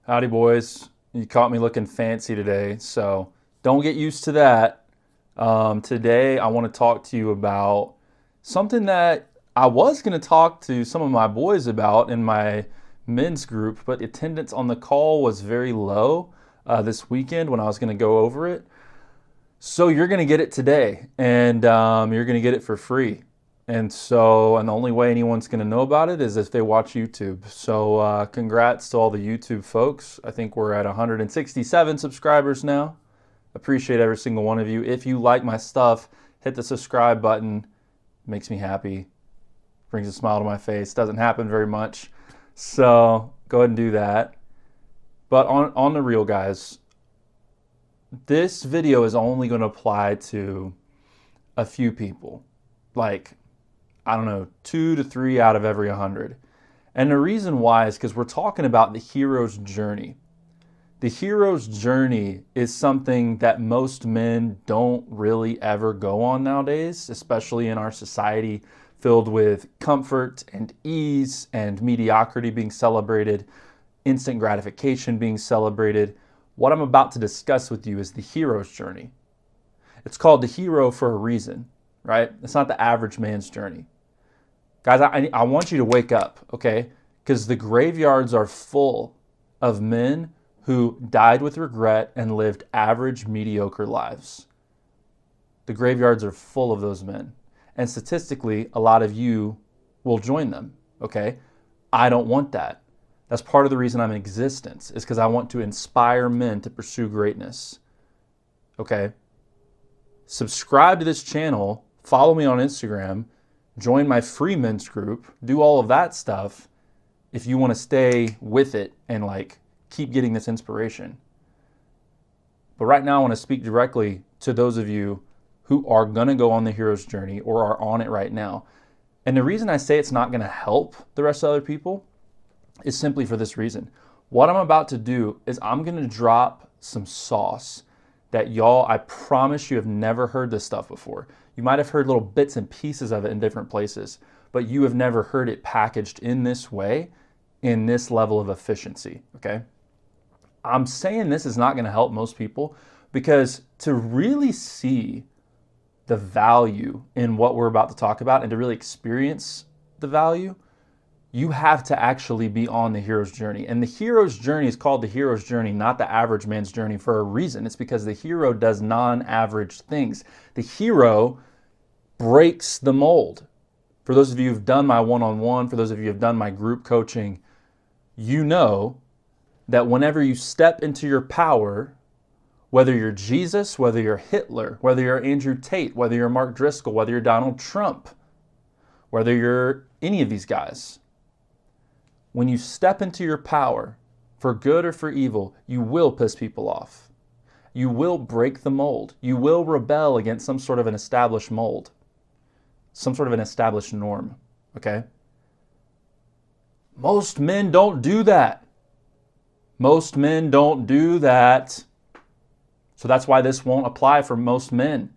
Howdy, boys. You caught me looking fancy today, so don't get used to that. Today, I want to talk to you about something that I was going to talk to some of my boys about in my men's group, but attendance on the call was very low this weekend when I was going to go over it. So you're going to get it today, and you're going to get it for free. And the only way anyone's going to know about it is if they watch YouTube. So congrats to all the YouTube folks. I think we're at 167 subscribers now. Appreciate every single one of you. If you like my stuff, hit the subscribe button. Makes me happy. Brings a smile to my face. Doesn't happen very much. So go ahead and do that. But on the real, guys, this video is only going to apply to a few people. Like, I don't know, 2 to 3 out of every 100. And the reason why is because we're talking about the hero's journey. The hero's journey is something that most men don't really ever go on nowadays, especially in our society filled with comfort and ease and mediocrity being celebrated, instant gratification being celebrated. What I'm about to discuss with you is the hero's journey. It's called the hero for a reason, right? It's not the average man's journey. Guys, I want you to wake up, okay? Because the graveyards are full of men who died with regret and lived average, mediocre lives. The graveyards are full of those men. And statistically, a lot of you will join them, okay? I don't want that. That's part of the reason I'm in existence, is because I want to inspire men to pursue greatness, okay? Subscribe to this channel, follow me on Instagram, join my free men's group, do all of that stuff if you want to stay with it and keep getting this inspiration. But right now I want to speak directly to those of you who are going to go on the hero's journey or are on it right now. And the reason I say it's not going to help the rest of other people is simply for this reason. What I'm about to do is I'm going to drop some sauce that y'all, I promise you have never heard this stuff before. You might have heard little bits and pieces of it in different places, but you have never heard it packaged in this way, in this level of efficiency, okay? I'm saying this is not going to help most people because to really see the value in what we're about to talk about and to really experience the value, you have to actually be on the hero's journey. And the hero's journey is called the hero's journey, not the average man's journey, for a reason. It's because the hero does non-average things. The hero breaks the mold. For those of you who've done my one-on-one, for those of you who've done my group coaching, you know that whenever you step into your power, whether you're Jesus, whether you're Hitler, whether you're Andrew Tate, whether you're Mark Driscoll, whether you're Donald Trump, whether you're any of these guys, when you step into your power, for good or for evil, you will piss people off. You will break the mold. You will rebel against some sort of an established mold, some sort of an established norm, okay? Most men don't do that. Most men don't do that. So that's why this won't apply for most men.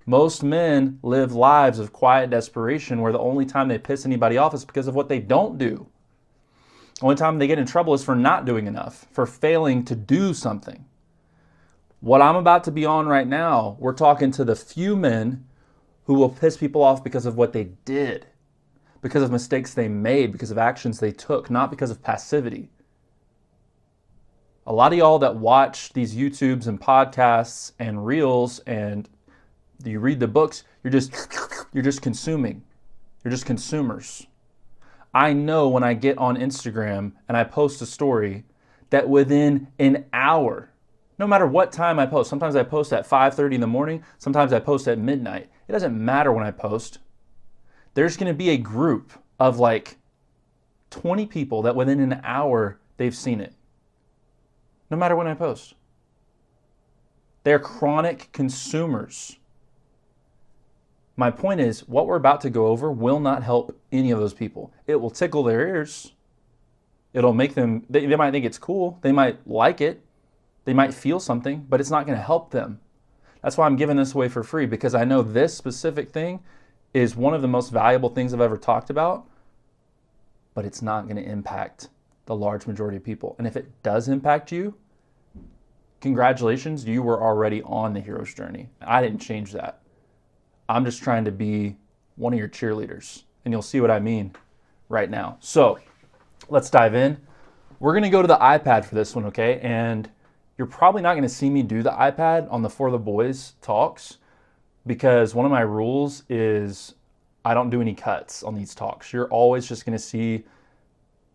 Most men live lives of quiet desperation where the only time they piss anybody off is because of what they don't do. The only time they get in trouble is for not doing enough, for failing to do something. What I'm about to be on right now, we're talking to the few men who will piss people off because of what they did, because of mistakes they made, because of actions they took, not because of passivity. A lot of y'all that watch these YouTubes and podcasts and reels and you read the books, you're just consuming. You're just consumers. I know when I get on Instagram and I post a story that within an hour, no matter what time I post, sometimes I post at 5:30 in the morning, sometimes I post at midnight. It doesn't matter when I post. There's going to be a group of 20 people that within an hour they've seen it. No matter when I post. They're chronic consumers. My point is, what we're about to go over will not help any of those people. It will tickle their ears. It'll make them, they might think it's cool. They might like it. They might feel something, but it's not going to help them. That's why I'm giving this away for free, because I know this specific thing is one of the most valuable things I've ever talked about, but it's not going to impact the large majority of people. And if it does impact you, congratulations, you were already on the hero's journey. I didn't change that. I'm just trying to be one of your cheerleaders, and you'll see what I mean right now. So let's dive in. We're going to go to the iPad for this one, okay? And you're probably not going to see me do the iPad on the For the Boys talks, because one of my rules is I don't do any cuts on these talks. You're always just going to see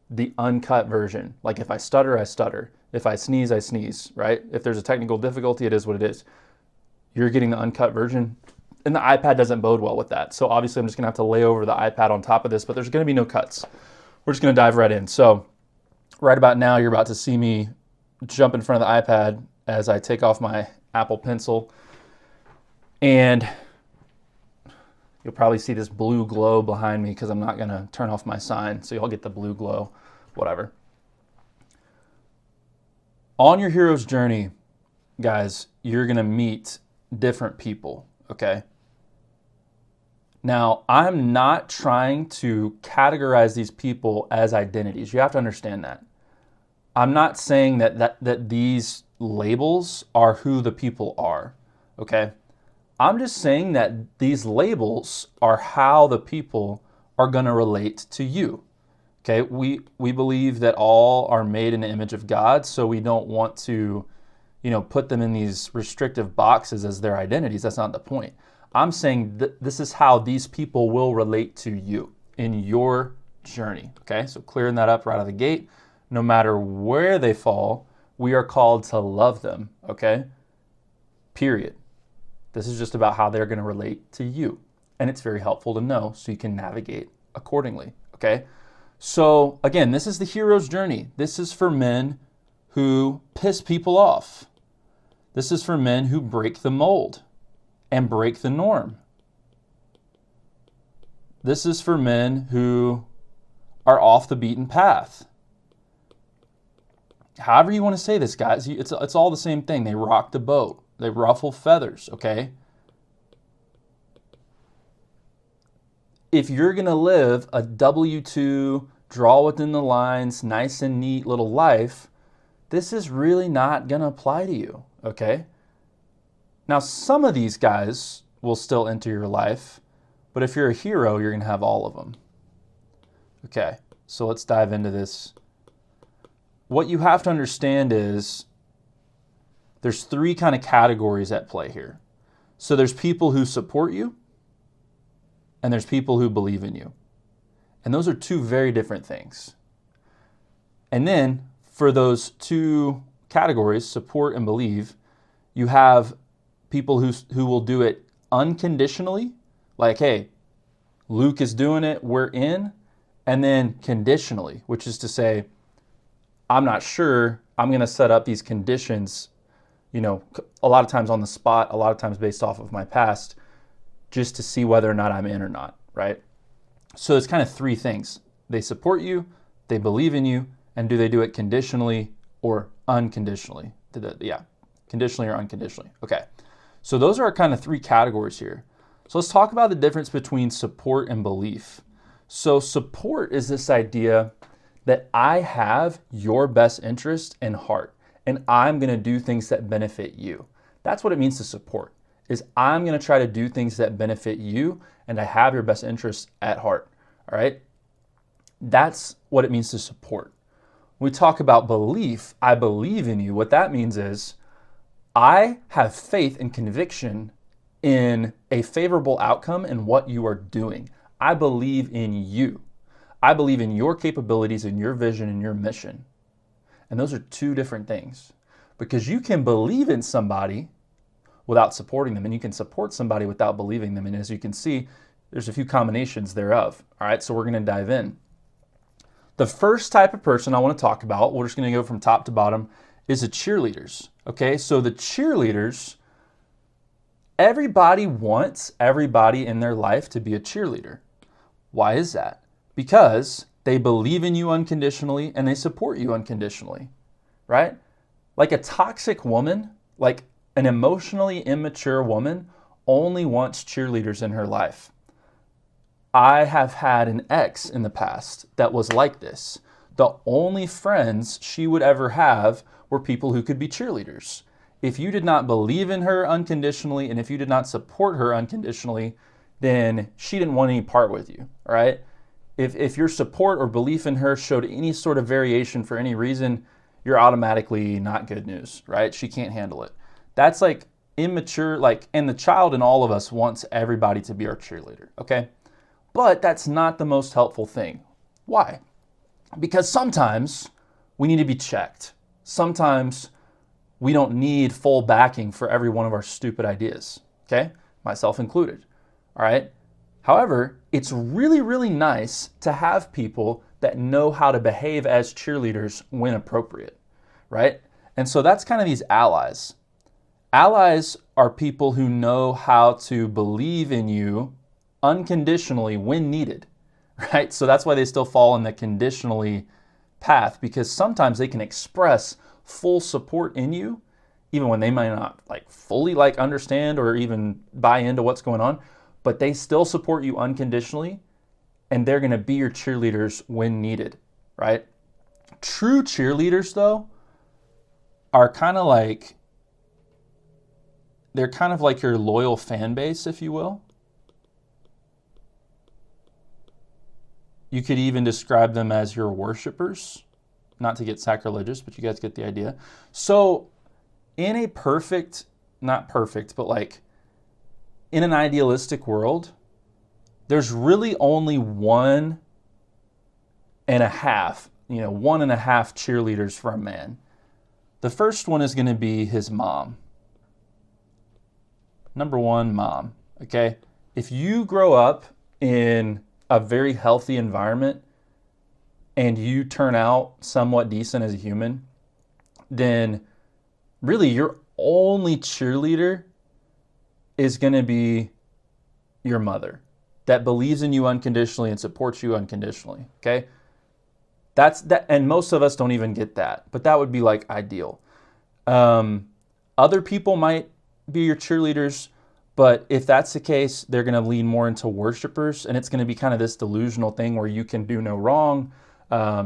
the uncut version. Like if I stutter, I stutter. If I sneeze, I sneeze, right? If there's a technical difficulty, it is what it is. You're getting the uncut version, and the iPad doesn't bode well with that. So obviously I'm just going to have to lay over the iPad on top of this, but there's going to be no cuts. We're just going to dive right in. So right about now, you're about to see me jump in front of the iPad as I take off my Apple Pencil. And you'll probably see this blue glow behind me because I'm not going to turn off my sign. So you'll get the blue glow, whatever. On your hero's journey, guys, you're going to meet different people, okay? Now, I'm not trying to categorize these people as identities. You have to understand that. I'm not saying that these labels are who the people are, okay? I'm just saying that these labels are how the people are going to relate to you. Okay, we believe that all are made in the image of God, so we don't want to, put them in these restrictive boxes as their identities. That's not the point. I'm saying that this is how these people will relate to you in your journey. Okay, so clearing that up right out of the gate. No matter where they fall, we are called to love them. Okay, period. This is just about how they're going to relate to you, and it's very helpful to know so you can navigate accordingly. Okay. So again, this is the hero's journey. This is for men who piss people off. This is for men who break the mold and break the norm. This is for men who are off the beaten path. However you want to say this, guys, it's all the same thing. They rock the boat. They ruffle feathers, okay? If you're going to live a W-2, draw within the lines, nice and neat little life, this is really not going to apply to you, okay? Now, some of these guys will still enter your life, but if you're a hero, you're going to have all of them. Okay, so let's dive into this. What you have to understand is there's three kind of categories at play here. So there's people who support you, and there's people who believe in you. And those are two very different things. And then for those two categories, support and believe, you have people who will do it unconditionally, like, hey, Luke is doing it, we're in, and then conditionally, which is to say, I'm not sure, I'm going to set up these conditions, a lot of times on the spot, a lot of times based off of my past, just to see whether or not I'm in or not, right? So it's kind of three things. They support you, they believe in you, and do they do it conditionally or unconditionally? Conditionally or unconditionally. Okay, so those are our kind of three categories here. So let's talk about the difference between support and belief. So support is this idea that I have your best interest in heart, and I'm going to do things that benefit you. That's what it means to support, is I'm going to try to do things that benefit you, and I have your best interests at heart, all right? That's what it means to support. When we talk about belief, I believe in you. What that means is I have faith and conviction in a favorable outcome in what you are doing. I believe in you. I believe in your capabilities and your vision and your mission. And those are two different things, because you can believe in somebody without supporting them, and you can support somebody without believing them. And as you can see, there's a few combinations thereof. All right, so we're going to dive in. The first type of person I want to talk about, we're just going to go from top to bottom, is the cheerleaders. Okay, so the cheerleaders, everybody wants everybody in their life to be a cheerleader. Why is that? Because they believe in you unconditionally and they support you unconditionally, right? Like a toxic woman, like an emotionally immature woman, only wants cheerleaders in her life. I have had an ex in the past that was like this. the only friends she would ever have were people who could be cheerleaders. If you did not believe in her unconditionally, and if you did not support her unconditionally, then she didn't want any part with you, all right? If your support or belief in her showed any sort of variation for any reason, you're automatically not good news, right? She can't handle it. That's like immature, and the child in all of us wants everybody to be our cheerleader, okay? But that's not the most helpful thing. Why? Because sometimes we need to be checked. Sometimes we don't need full backing for every one of our stupid ideas, okay? Myself included, all right? However, it's really, really nice to have people that know how to behave as cheerleaders when appropriate, right? And so that's kind of these allies. Allies are people who know how to believe in you unconditionally when needed, right? So that's why they still fall in the conditionally path, because sometimes they can express full support in you, even when they might not fully understand or even buy into what's going on, but they still support you unconditionally, and they're going to be your cheerleaders when needed, right? True cheerleaders, though, are they're kind of like your loyal fan base, if you will. You could even describe them as your worshipers, not to get sacrilegious, but you guys get the idea. So in a not perfect, but in an idealistic world, there's really only one and a half cheerleaders for a man. The first one is going to be his mom. Number one, mom, okay? If you grow up in a very healthy environment and you turn out somewhat decent as a human, then really your only cheerleader is going to be your mother that believes in you unconditionally and supports you unconditionally, okay? That's that, and most of us don't even get that, but that would be ideal. Other people might be your cheerleaders, but if that's the case, they're going to lean more into worshipers, and it's going to be kind of this delusional thing where you can do no wrong,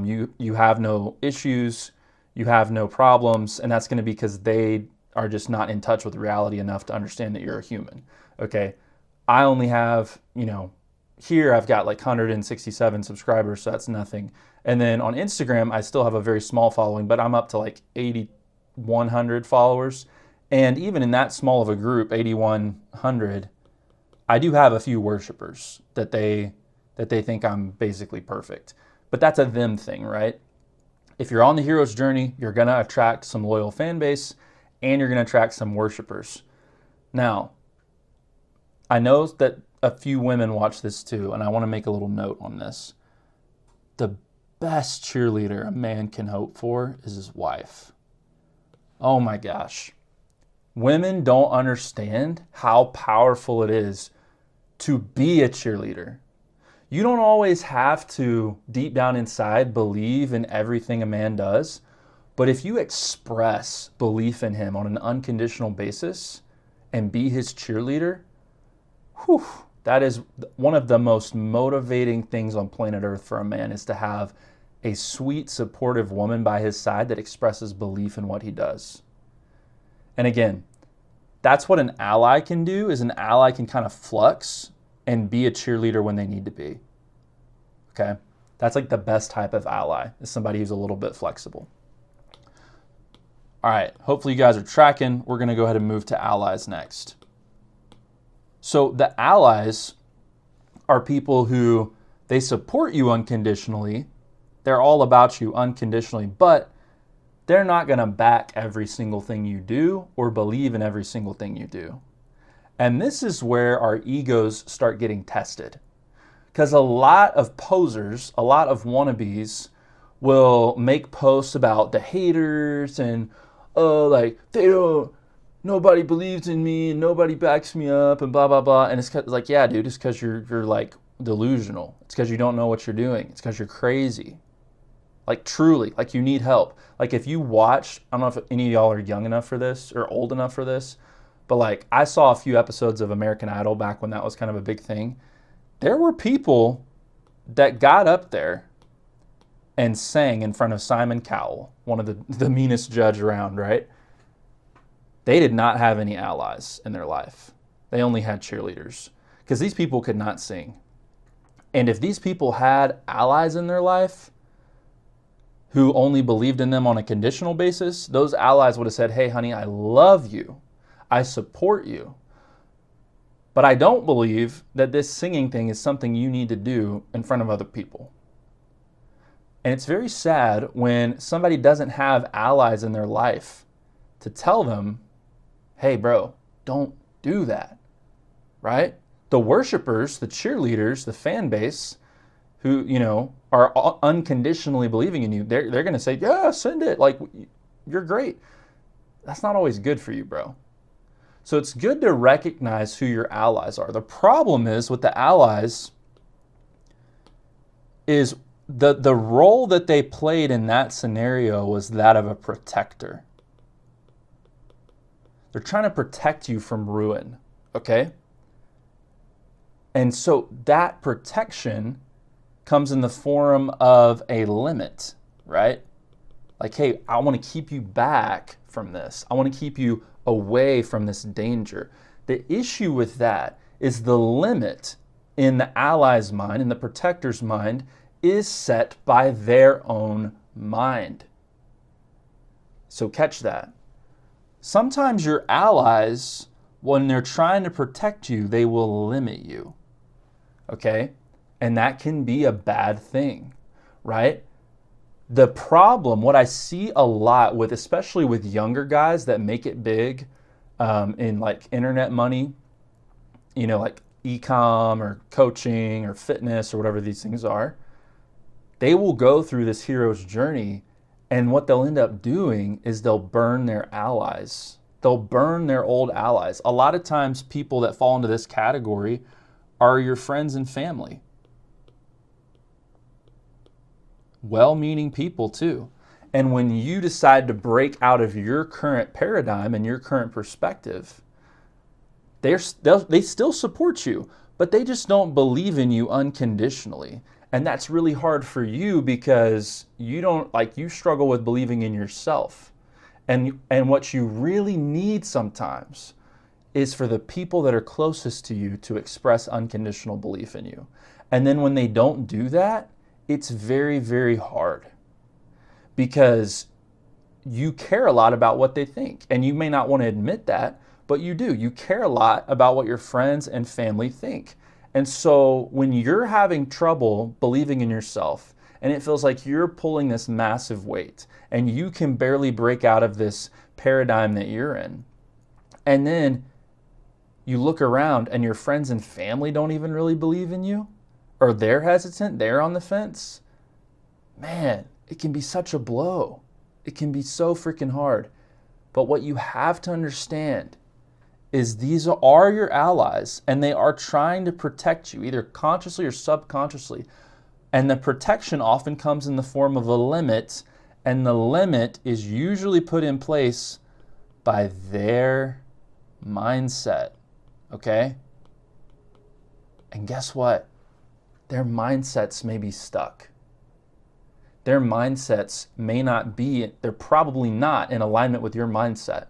you have no issues, you have no problems, and that's going to be because they are just not in touch with reality enough to understand that you're a human, okay? I only have, here I've got 167 subscribers, so that's nothing. And then on Instagram, I still have a very small following, but I'm up to 8,100 followers. And even in that small of a group, 8,100, I do have a few worshipers that they think I'm basically perfect. But that's a them thing, right? If you're on the hero's journey, you're going to attract some loyal fan base, and you're going to attract some worshipers. Now, I know that a few women watch this too, and I want to make a little note on this. The best cheerleader a man can hope for is his wife. Oh my gosh. Women don't understand how powerful it is to be a cheerleader. You don't always have to, deep down inside, believe in everything a man does, but if you express belief in him on an unconditional basis and be his cheerleader, that is one of the most motivating things on planet Earth for a man, is to have a sweet, supportive woman by his side that expresses belief in what he does. And again, that's what an ally can do, is an ally can kind of flux and be a cheerleader when they need to be. Okay? That's the best type of ally, is somebody who's a little bit flexible. All right, hopefully you guys are tracking. We're going to go ahead and move to allies next. So the allies are people who, they support you unconditionally. They're all about you unconditionally, but they're not going to back every single thing you do or believe in every single thing you do. And this is where our egos start getting tested. Because a lot of posers, a lot of wannabes will make posts about the haters and, nobody believes in me and nobody backs me up and blah, blah, blah. And it's yeah, dude, it's because you're delusional. It's because you don't know what you're doing. It's because you're crazy. Truly, you need help. If you watch, I don't know if any of y'all are young enough for this or old enough for this, but I saw a few episodes of American Idol back when that was kind of a big thing. There were people that got up there and sang in front of Simon Cowell, one of the meanest judge around, right? They did not have any allies in their life. They only had cheerleaders because these people could not sing. And if these people had allies in their life who only believed in them on a conditional basis, those allies would have said, hey, honey, I love you. I support you. But I don't believe that this singing thing is something you need to do in front of other people. And it's very sad when somebody doesn't have allies in their life to tell them, hey, bro, don't do that, right? The worshipers, the cheerleaders, the fan base who, are unconditionally believing in you, they're going to say, yeah, send it. Like, you're great. That's not always good for you, bro. So it's good to recognize who your allies are. The problem is with the allies is the role that they played in that scenario was that of a protector. They're trying to protect you from ruin, okay? And so that protection comes in the form of a limit, right? Like, hey, I want to keep you back from this. I want to keep you away from this danger. The issue with that is the limit in the ally's mind, in the protector's mind, is set by their own mind. So catch that. Sometimes your allies, when they're trying to protect you, they will limit you, okay? And that can be a bad thing, right? The problem, what I see a lot with, especially with younger guys that make it big in like internet money, like e-com or coaching or fitness or whatever these things are, they will go through this hero's journey, and what they'll end up doing is they'll burn their allies. They'll burn their old allies. A lot of times people that fall into this category are your friends and family. Well-meaning people too. And when you decide to break out of your current paradigm and your current perspective, they still support you, but they just don't believe in you unconditionally. And that's really hard for you because you struggle with believing in yourself. And what you really need sometimes is for the people that are closest to you to express unconditional belief in you. And then when they don't do that, it's very, very hard because you care a lot about what they think. And you may not want to admit that, but you do. You care a lot about what your friends and family think. And so when you're having trouble believing in yourself and it feels like you're pulling this massive weight and you can barely break out of this paradigm that you're in, and then you look around and your friends and family don't even really believe in you, or they're hesitant, they're on the fence, man, it can be such a blow. It can be so freaking hard. But what you have to understand is these are your allies and they are trying to protect you, either consciously or subconsciously. And the protection often comes in the form of a limit, and the limit is usually put in place by their mindset, okay? And guess what? Their mindsets may be stuck. Their mindsets may not be, they're probably not in alignment with your mindset.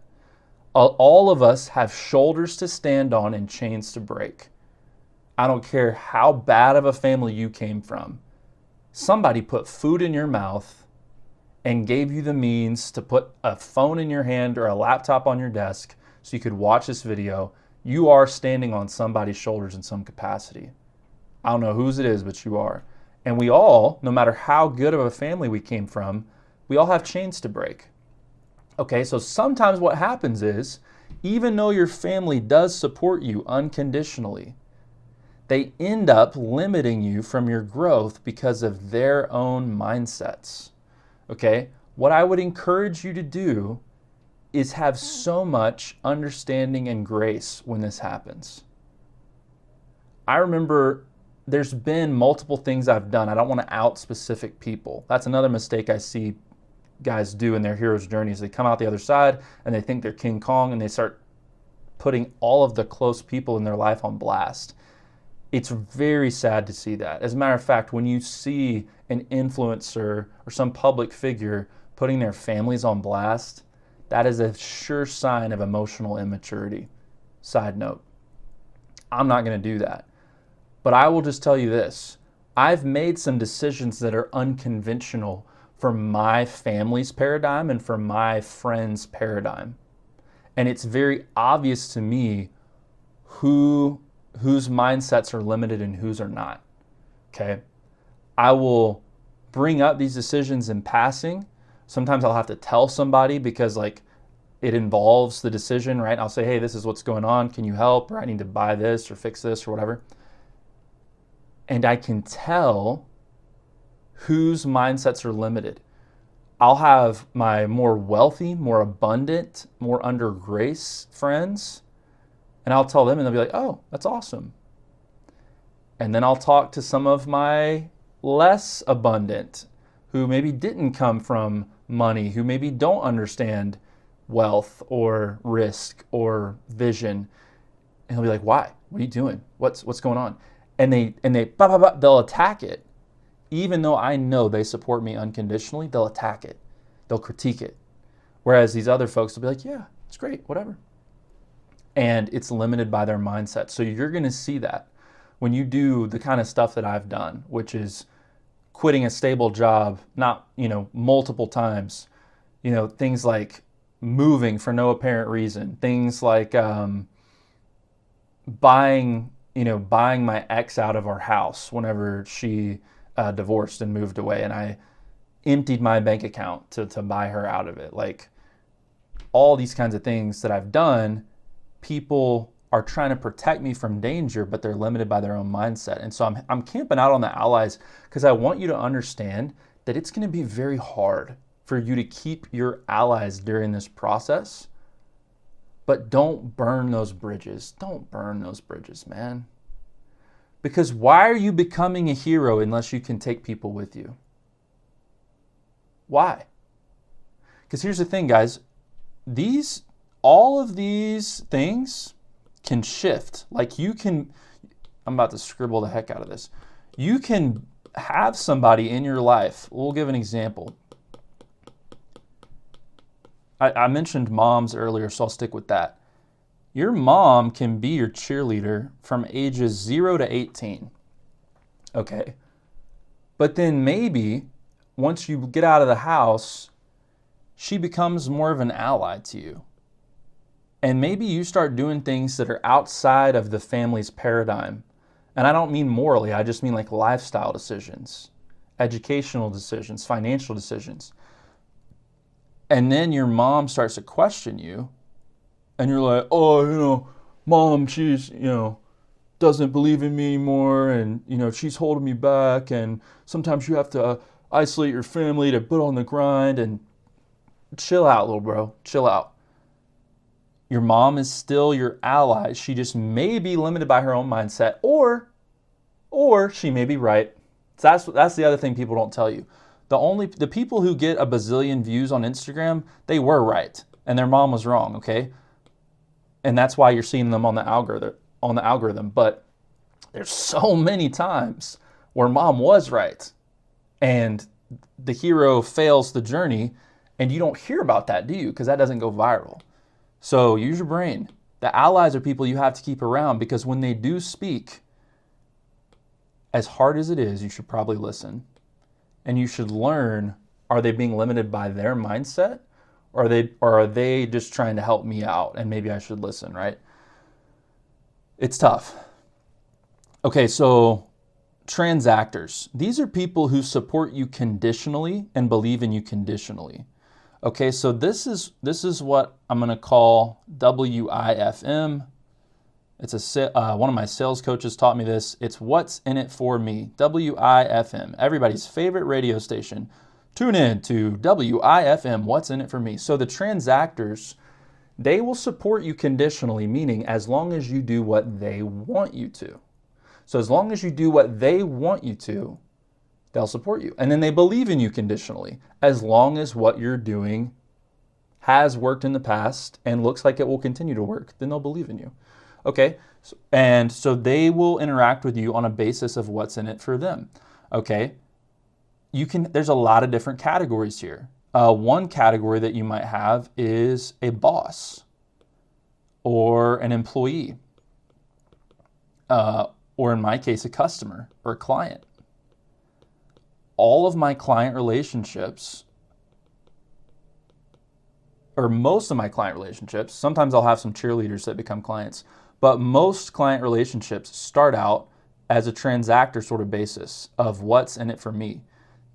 All of us have shoulders to stand on and chains to break. I don't care how bad of a family you came from. Somebody put food in your mouth and gave you the means to put a phone in your hand or a laptop on your desk so you could watch this video. You are standing on somebody's shoulders in some capacity. I don't know whose it is, but you are. And we all, no matter how good of a family we came from, we all have chains to break. Okay, so sometimes what happens is, even though your family does support you unconditionally, they end up limiting you from your growth because of their own mindsets. Okay, what I would encourage you to do is have so much understanding and grace when this happens. I remember there's been multiple things I've done. I don't want to out specific people. That's another mistake I see guys do in their hero's journeys. They come out the other side and they think they're King Kong and they start putting all of the close people in their life on blast. It's very sad to see that. As a matter of fact, when you see an influencer or some public figure putting their families on blast, that is a sure sign of emotional immaturity. Side note, I'm not going to do that. But I will just tell you this. I've made some decisions that are unconventional for my family's paradigm and for my friends' paradigm. And it's very obvious to me whose mindsets are limited and whose are not. Okay? I will bring up these decisions in passing. Sometimes I'll have to tell somebody because like it involves the decision, right? I'll say, hey, this is what's going on. Can you help? Or I need to buy this or fix this or whatever. And I can tell whose mindsets are limited. I'll have my more wealthy, more abundant, more under grace friends, and I'll tell them and they'll be like, oh, that's awesome. And then I'll talk to some of my less abundant who maybe didn't come from money, who maybe don't understand wealth or risk or vision. And he'll be like, why? What are you doing? What's going on? And they'll attack it. Even though I know they support me unconditionally, they'll attack it. They'll critique it. Whereas these other folks will be like, yeah, it's great, whatever. And it's limited by their mindset. So you're going to see that when you do the kind of stuff that I've done, which is quitting a stable job, not, multiple times, things like moving for no apparent reason, things like buying my ex out of our house whenever she divorced and moved away, and I emptied my bank account to buy her out of it. Like all these kinds of things that I've done, people are trying to protect me from danger, but they're limited by their own mindset. And so I'm camping out on the allies because I want you to understand that it's going to be very hard for you to keep your allies during this process. But don't burn those bridges. Don't burn those bridges, man. Because why are you becoming a hero unless you can take people with you? Why? Because here's the thing, guys. All of these things can shift. Like I'm about to scribble the heck out of this. You can have somebody in your life. We'll give an example. I mentioned moms earlier, so I'll stick with that. Your mom can be your cheerleader from ages 0 to 18. Okay. But then maybe once you get out of the house, she becomes more of an ally to you. And maybe you start doing things that are outside of the family's paradigm. And I don't mean morally, I just mean like lifestyle decisions, educational decisions, financial decisions. And then your mom starts to question you. And you're like, oh, mom, she's, doesn't believe in me anymore. And, she's holding me back. And sometimes you have to isolate your family to put on the grind. And chill out, little bro. Chill out. Your mom is still your ally. She just may be limited by her own mindset. Or she may be right. So that's the other thing people don't tell you. The people who get a bazillion views on Instagram, they were right. And their mom was wrong, okay? And that's why you're seeing them on the algorithm. But there's so many times where mom was right and the hero fails the journey, and you don't hear about that, do you? Because that doesn't go viral. So use your brain. The allies are people you have to keep around, because when they do speak, as hard as it is, you should probably listen. And you should learn, are they being limited by their mindset? Or are they just trying to help me out and maybe I should listen, right? It's tough. Okay, so transactors. These are people who support you conditionally and believe in you conditionally. Okay, so this is what I'm going to call WIFM. It's one of my sales coaches taught me this. It's what's in it for me. WIFM, everybody's favorite radio station. Tune in to WIFM, what's in it for me. So the transactors, they will support you conditionally, meaning as long as you do what they want you to. So as long as you do what they want you to, they'll support you. And then they believe in you conditionally, as long as what you're doing has worked in the past and looks like it will continue to work, then they'll believe in you. Okay. And so they will interact with you on a basis of what's in it for them. Okay. There's a lot of different categories here. One category that you might have is a boss or an employee, or in my case, a customer or a client. All of my client relationships, or most of my client relationships, sometimes I'll have some cheerleaders that become clients, but most client relationships start out as a transactor sort of basis of what's in it for me.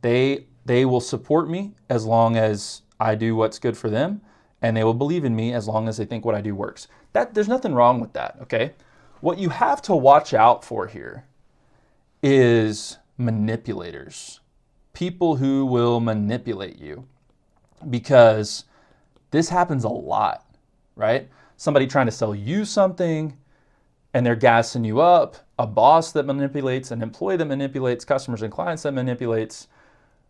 They will support me as long as I do what's good for them, and they will believe in me as long as they think what I do works. There's nothing wrong with that, okay? What you have to watch out for here is manipulators, people who will manipulate you, because this happens a lot, right? Somebody trying to sell you something and they're gassing you up, a boss that manipulates, an employee that manipulates, customers and clients that manipulates.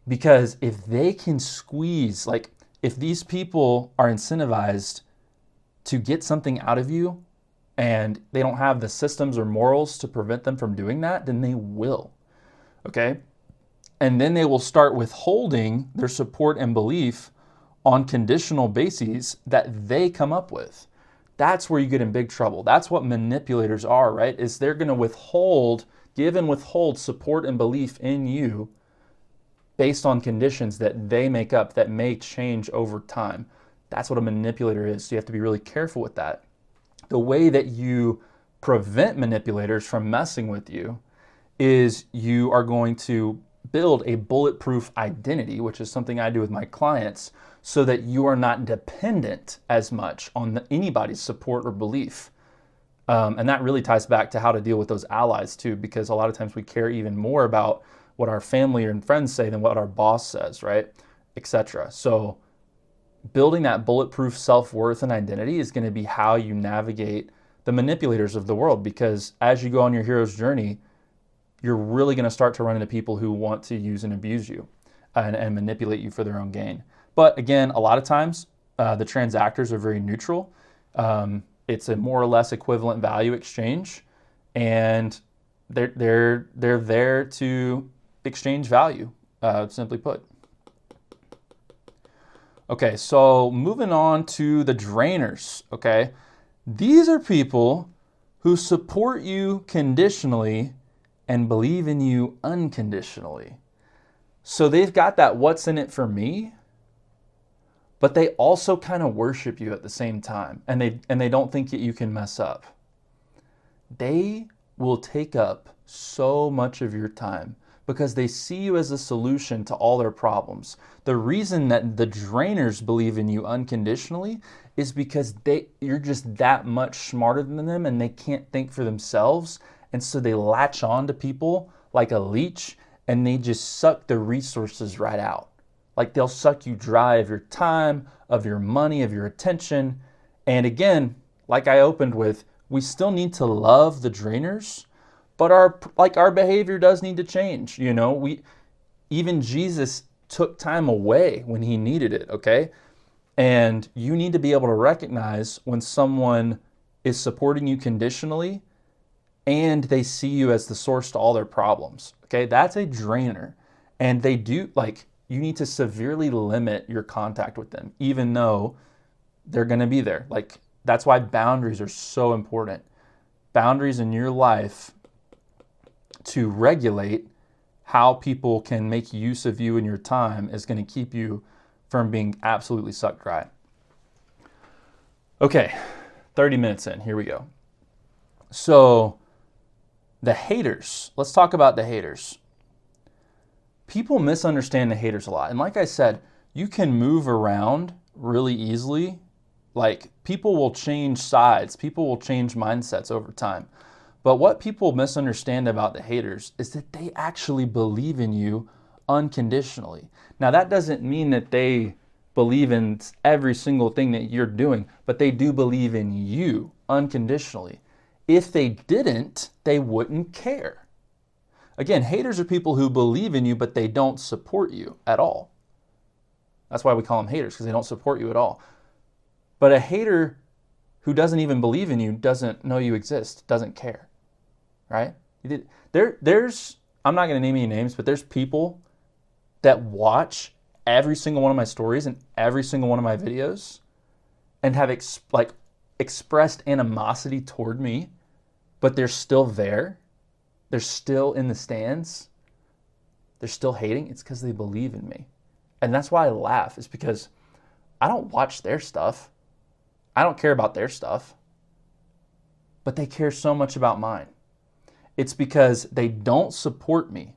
Because if they can squeeze, like if these people are incentivized to get something out of you and they don't have the systems or morals to prevent them from doing that, then they will, okay? And then they will start withholding their support and belief on conditional bases that they come up with. That's where you get in big trouble. That's what manipulators are, right? Is they're going to give and withhold support and belief in you based on conditions that they make up that may change over time. That's what a manipulator is. So you have to be really careful with that. The way that you prevent manipulators from messing with you is you are going to build a bulletproof identity, which is something I do with my clients, so that you are not dependent as much on anybody's support or belief. And that really ties back to how to deal with those allies too, because a lot of times we care even more about what our family and friends say than what our boss says, right? Etc. So building that bulletproof self-worth and identity is going to be how you navigate the manipulators of the world, because as you go on your hero's journey, you're really going to start to run into people who want to use and abuse you and manipulate you for their own gain. But again, a lot of times the transactors are very neutral. It's a more or less equivalent value exchange, and they're there to exchange value, simply put. Okay, so moving on to the drainers, okay? These are people who support you conditionally and believe in you unconditionally. So they've got that what's in it for me, but they also kind of worship you at the same time, and they don't think that you can mess up. They will take up so much of your time because they see you as a solution to all their problems. The reason that the drainers believe in you unconditionally is because you're just that much smarter than them and they can't think for themselves. And so they latch on to people like a leech and they just suck the resources right out. Like they'll suck you dry of your time, of your money, of your attention. And again, like I opened with, we still need to love the drainers, but our behavior does need to change. You know, even Jesus took time away when he needed it, okay? And you need to be able to recognize when someone is supporting you conditionally and they see you as the source to all their problems, okay? That's a drainer. And you need to severely limit your contact with them, even though they're going to be there. Like, that's why boundaries are so important. Boundaries in your life to regulate how people can make use of you and your time is going to keep you from being absolutely sucked dry. Okay, 30 minutes in, here we go. So, the haters. Let's talk about the haters. People misunderstand the haters a lot. And like I said, you can move around really easily. Like, people will change sides. People will change mindsets over time. But what people misunderstand about the haters is that they actually believe in you unconditionally. Now, that doesn't mean that they believe in every single thing that you're doing, but they do believe in you unconditionally. If they didn't, they wouldn't care. Again, haters are people who believe in you, but they don't support you at all. That's why we call them haters, because they don't support you at all. But a hater who doesn't even believe in you, doesn't know you exist, doesn't care, right? There's, I'm not going to name any names, but there's people that watch every single one of my stories and every single one of my videos and have expressed animosity toward me, but they're still there. They're still in the stands. They're still hating. It's because they believe in me. And that's why I laugh, is because I don't watch their stuff. I don't care about their stuff, but they care so much about mine. It's because they don't support me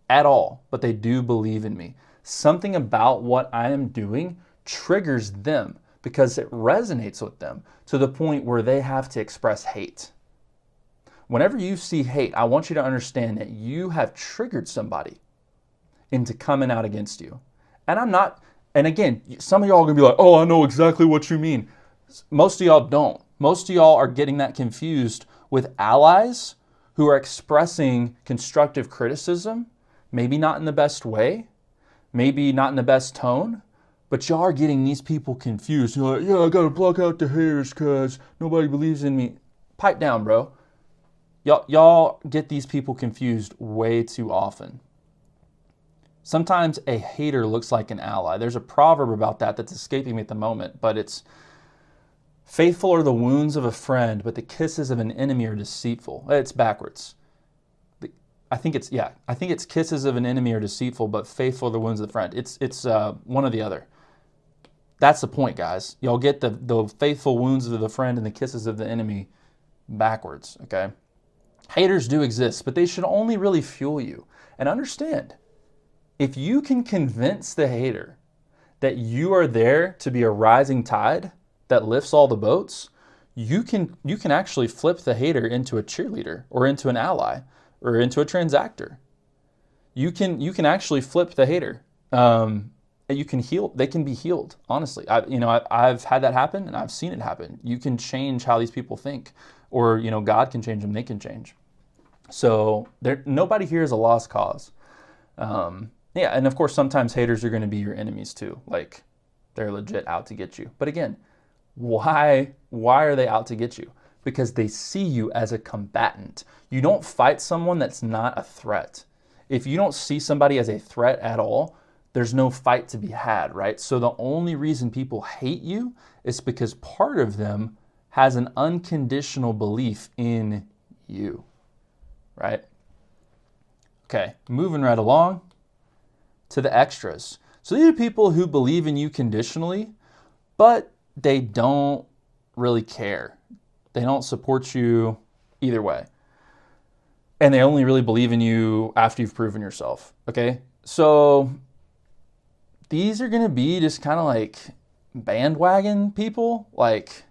at all, but they do believe in me. Something about what I am doing triggers them because it resonates with them to the point where they have to express hate. Whenever you see hate, I want you to understand that you have triggered somebody into coming out against you. And I'm not, and again, some of y'all are going to be like, oh, I know exactly what you mean. Most of y'all don't. Most of y'all are getting that confused with allies who are expressing constructive criticism, maybe not in the best way, maybe not in the best tone, but y'all are getting these people confused. You're like, yeah, I got to block out the haters because nobody believes in me. Pipe down, bro. Y'all get these people confused way too often. Sometimes a hater looks like an ally. There's a proverb about that that's escaping me at the moment, but it's, faithful are the wounds of a friend, but the kisses of an enemy are deceitful. It's backwards. I think it's kisses of an enemy are deceitful, but faithful are the wounds of the friend. It's one or the other. That's the point, guys. Y'all get the faithful wounds of the friend and the kisses of the enemy backwards, okay? Haters do exist, but they should only really fuel you. And understand, if you can convince the hater that you are there to be a rising tide that lifts all the boats, you can actually flip the hater into a cheerleader or into an ally or into a transactor. You can actually flip the hater. You can heal. They can be healed. Honestly, I've had that happen and I've seen it happen. You can change how these people think, or God can change them. They can change. So nobody here is a lost cause. Yeah, and of course sometimes haters are going to be your enemies too. Like they're legit out to get you. But again, why are they out to get you? Because they see you as a combatant. You don't fight someone that's not a threat. If you don't see somebody as a threat at all, there's no fight to be had, right? So the only reason people hate you is because part of them has an unconditional belief in you, right? Okay, moving right along to the extras. So these are people who believe in you conditionally, but they don't really care. They don't support you either way. And they only really believe in you after you've proven yourself, okay? So these are going to be just kind of like bandwagon people, like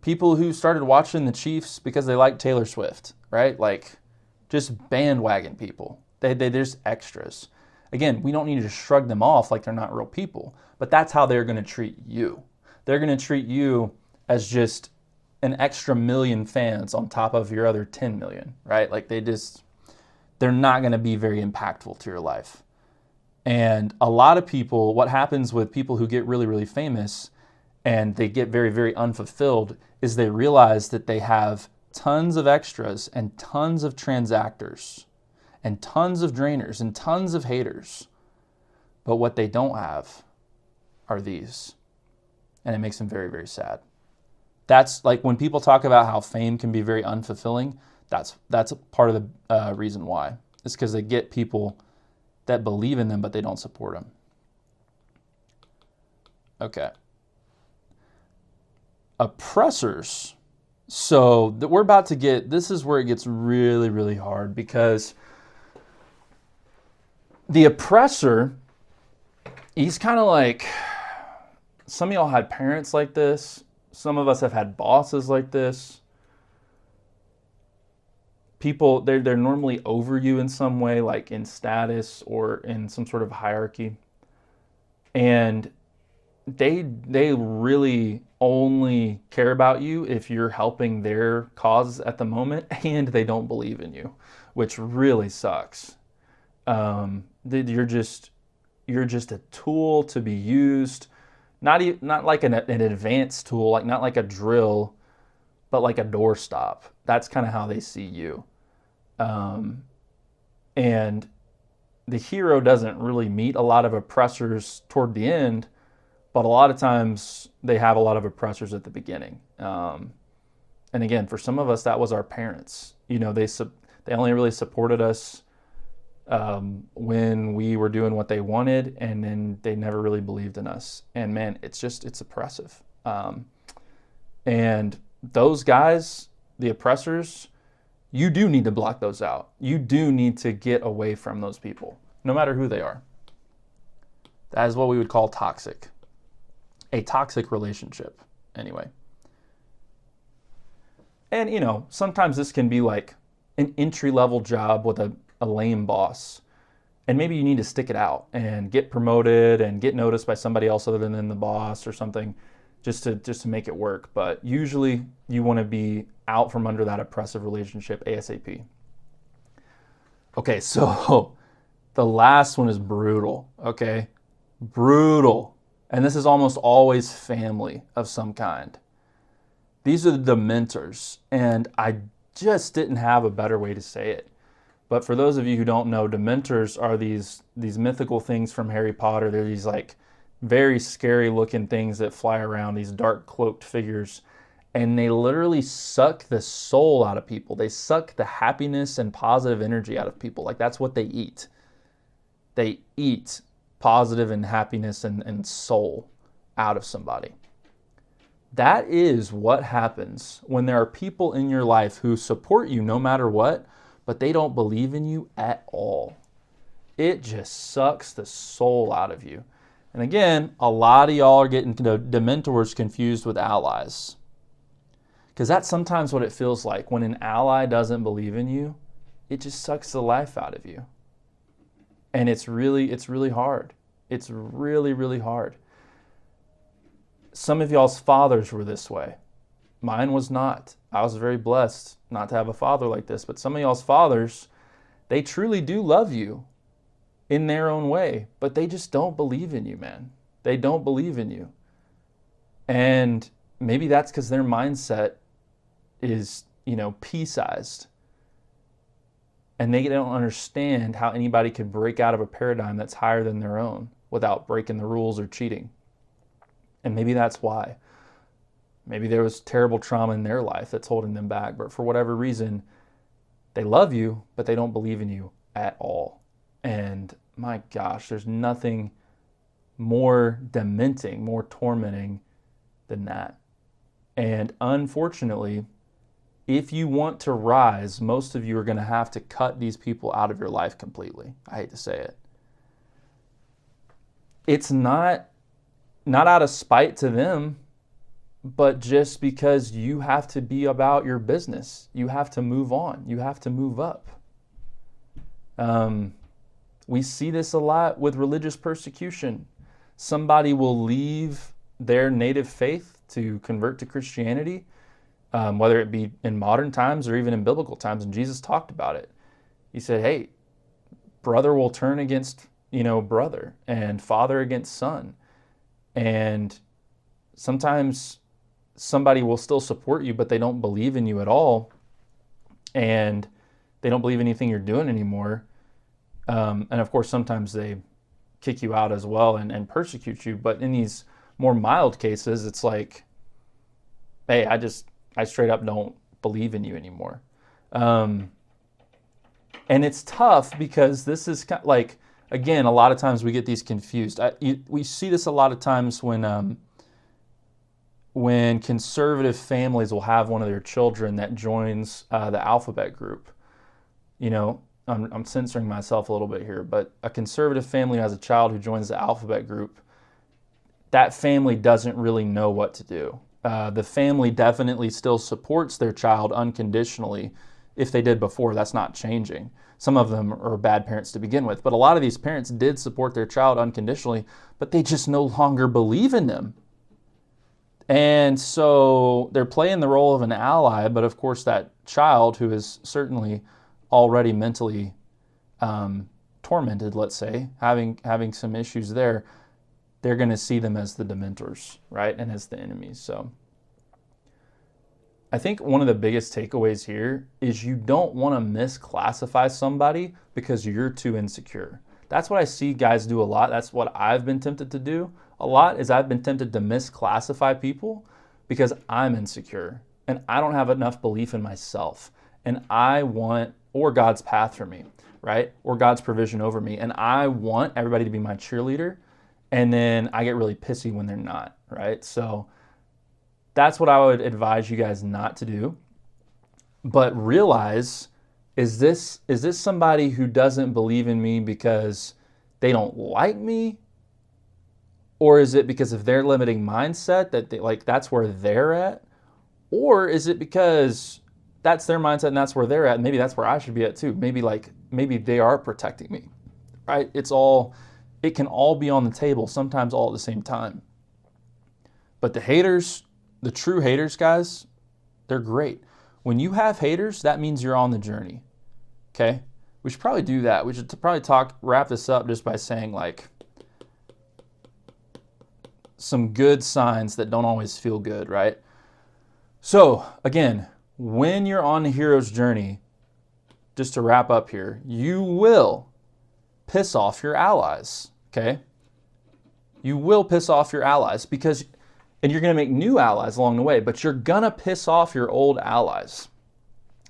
people who started watching the Chiefs because they like Taylor Swift, right? Like just bandwagon people. They're just extras. Again, we don't need to shrug them off like they're not real people, but that's how they're going to treat you. They're going to treat you as just an extra million fans on top of your other 10 million, right? Like they're not going to be very impactful to your life. And a lot of people, what happens with people who get really, really famous and they get very, very unfulfilled is they realize that they have tons of extras and tons of transactors and tons of drainers and tons of haters. But what they don't have are these. And it makes them very, very sad. That's like when people talk about how fame can be very unfulfilling, that's a part of the reason why. It's because they get people that believe in them, but they don't support them. Okay. Oppressors. So we're about to this is where it gets really, really hard, because the oppressor, he's kind of like, some of y'all had parents like this. Some of us have had bosses like this. People, they're normally over you in some way, like in status or in some sort of hierarchy. And they really only care about you if you're helping their cause at the moment, and they don't believe in you, which really sucks. You're just a tool to be used. not like an advanced tool, like not like a drill, but like a doorstop. That's kind of how they see you. And the hero doesn't really meet a lot of oppressors toward the end, but a lot of times they have a lot of oppressors at the beginning. And again, for some of us, that was our parents. They only really supported us when we were doing what they wanted, and then they never really believed in us. And man, it's oppressive. And those guys, the oppressors, you do need to block those out. You do need to get away from those people, no matter who they are. That is what we would call toxic. A toxic relationship, anyway. And, sometimes this can be like an entry-level job with a lame boss. And maybe you need to stick it out and get promoted and get noticed by somebody else other than the boss or something just to make it work. But usually you want to be out from under that oppressive relationship ASAP. Okay, so the last one is brutal, okay? Brutal. And this is almost always family of some kind. These are the Dementors, and I just didn't have a better way to say it. But for those of you who don't know, Dementors are these mythical things from Harry Potter. They're these like very scary looking things that fly around, these dark cloaked figures, and they literally suck the soul out of people. They suck the happiness and positive energy out of people. Like that's what they eat. They eat positive and happiness and soul out of somebody. That is what happens when there are people in your life who support you no matter what, but they don't believe in you at all. It just sucks the soul out of you. And again, a lot of y'all are getting the Dementors confused with allies. Because that's sometimes what it feels like. When an ally doesn't believe in you, it just sucks the life out of you. And it's really hard. It's really, really hard. Some of y'all's fathers were this way. Mine was not. I was very blessed not to have a father like this. But some of y'all's fathers, they truly do love you in their own way. But they just don't believe in you, man. They don't believe in you. And maybe that's because their mindset is, pea-sized. And they don't understand how anybody could break out of a paradigm that's higher than their own without breaking the rules or cheating. And maybe that's why. Maybe there was terrible trauma in their life that's holding them back. But for whatever reason, they love you, but they don't believe in you at all. And my gosh, there's nothing more dementing, more tormenting than that. And unfortunately, if you want to rise, most of you are going to have to cut these people out of your life completely. I hate to say it. It's not out of spite to them, but just because you have to be about your business. You have to move on. You have to move up. We see this a lot with religious persecution. Somebody will leave their native faith to convert to Christianity, whether it be in modern times or even in biblical times. And Jesus talked about it. He said, hey, brother will turn against, brother, and father against son. And sometimes somebody will still support you, but they don't believe in you at all. And they don't believe anything you're doing anymore. And of course, sometimes they kick you out as well and persecute you. But in these more mild cases, it's like, hey, I straight up don't believe in you anymore. And it's tough because this is kind of like, again, a lot of times we get these confused. We see this a lot of times when conservative families will have one of their children that joins the alphabet group. I'm censoring myself a little bit here, but a conservative family who has a child who joins the alphabet group, that family doesn't really know what to do. The family definitely still supports their child unconditionally. If they did before, that's not changing. Some of them are bad parents to begin with, but a lot of these parents did support their child unconditionally, but they just no longer believe in them. And so they're playing the role of an ally, but of course that child, who is certainly already mentally tormented, let's say, having some issues there, they're going to see them as the dementors, right? And as the enemies. So I think one of the biggest takeaways here is you don't want to misclassify somebody because you're too insecure. That's what I see guys do a lot. That's what I've been tempted to do a lot, is I've been tempted to misclassify people because I'm insecure and I don't have enough belief in myself. And I want, or God's path for me, right? Or God's provision over me. And I want everybody to be my cheerleader. And then I get really pissy when they're not, right? So that's what I would advise you guys not to do. But realize, is this somebody who doesn't believe in me because they don't like me? Or is it because of their limiting mindset that they, like, that's where they're at? Or is it because that's their mindset and that's where they're at, and maybe that's where I should be at too? Maybe they are protecting me, right? It can all be on the table, sometimes all at the same time. But the haters, the true haters, guys, they're great. When you have haters, that means you're on the journey, okay? We should probably do that. We should probably wrap this up just by saying, like, some good signs that don't always feel good, right? So, again, when you're on the hero's journey, just to wrap up here, you will piss off your allies, okay? You will piss off your allies and you're going to make new allies along the way, but you're going to piss off your old allies.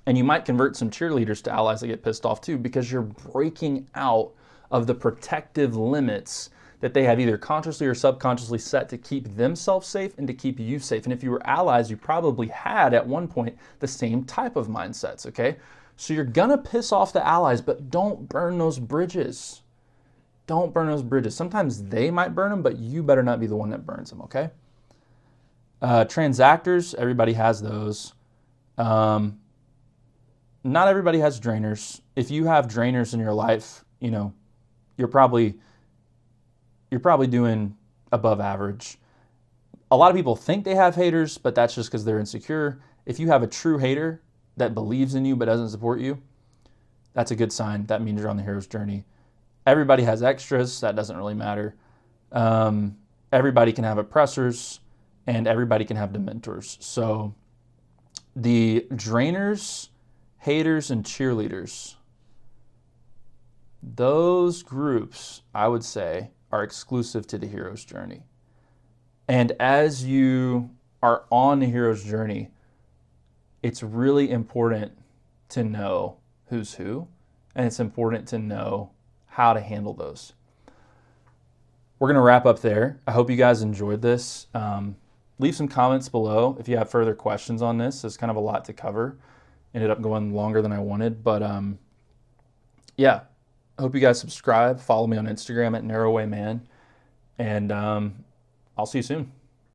And you might convert some cheerleaders to allies that get pissed off too, because you're breaking out of the protective limits that they have either consciously or subconsciously set to keep themselves safe and to keep you safe. And if you were allies, you probably had at one point the same type of mindsets, okay? So you're going to piss off the allies, but don't burn those bridges. Don't burn those bridges. Sometimes they might burn them, but you better not be the one that burns them, okay? Transactors, everybody has those. Not everybody has drainers. If you have drainers in your life, you know, you're probably doing above average. A lot of people think they have haters, but that's just because they're insecure. If you have a true hater that believes in you but doesn't support you, that's a good sign. That means you're on the hero's journey. Everybody has extras. That doesn't really matter. Everybody can have oppressors, and everybody can have dementors. So the drainers, haters, and cheerleaders, those groups, I would say, are exclusive to the hero's journey. And as you are on the hero's journey, it's really important to know who's who, and it's important to know how to handle those. We're going to wrap up there. I hope you guys enjoyed this. Leave some comments below if you have further questions on this. It's kind of a lot to cover. Ended up going longer than I wanted, but yeah. I hope you guys subscribe. Follow me on Instagram at NarrowWayMan, and I'll see you soon.